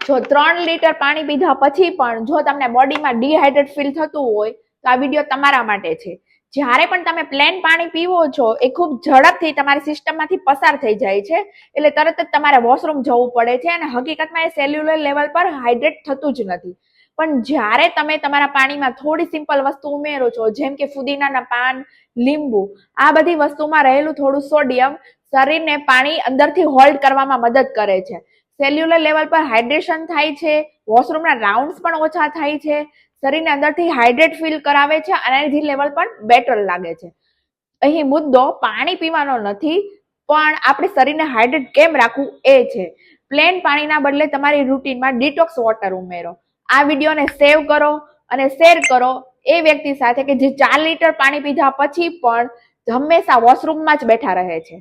જો 3 લીટર પાણી પીધા પછી પણ જો તમને બોડીમાં ડિહાઇડ્રેટ ફીલ થતું હોય તો આ વિડીયો તમારા માટે છે. જ્યારે પણ તમે પ્લેન પાણી પીવો છો એ ખૂબ ઝડપથી તમારી સિસ્ટમમાંથી પસાર થઈ જાય છે, એટલે તરત જ તમારે વોશરૂમ જવું પડે છે અને હકીકતમાં એ સેલ્યુલર લેવલ પર હાઇડ્રેટ થતું જ નથી. પણ જ્યારે તમે તમારા પાણીમાં થોડી સિમ્પલ વસ્તુ ઉમેરો છો, જેમ કે ફુદીનાના પાન, લીંબુ, આ બધી વસ્તુમાં રહેલું થોડું સોડિયમ શરીરને પાણી અંદરથી હોલ્ડ કરવામાં મદદ કરે છે. સેલ્યુલર લેવલ પર હાઇડ્રેશન થાય છે, વોશરૂમના રાઉન્ડ્સ પણ ઓછા થાય છે, શરીરને અંદરથી હાઇડ્રેટ ફીલ કરાવે છે અને એનર્જી લેવલ પણ બેટર લાગે છે. અહીં મુદ્દો પાણી પીવાનો નથી, પણ આપણે શરીરને હાઇડ્રેટ કેમ રાખવું એ છે. પ્લેન પાણીના બદલે તમારી રૂટીનમાં ડિટોક્સ વોટર ઉમેરો. આ વિડીયોને સેવ કરો અને શેર કરો એ વ્યક્તિ સાથે કે જે 4 લીટર પાણી પીધા પછી પણ હંમેશા વોશરૂમમાં જ બેઠા રહે છે.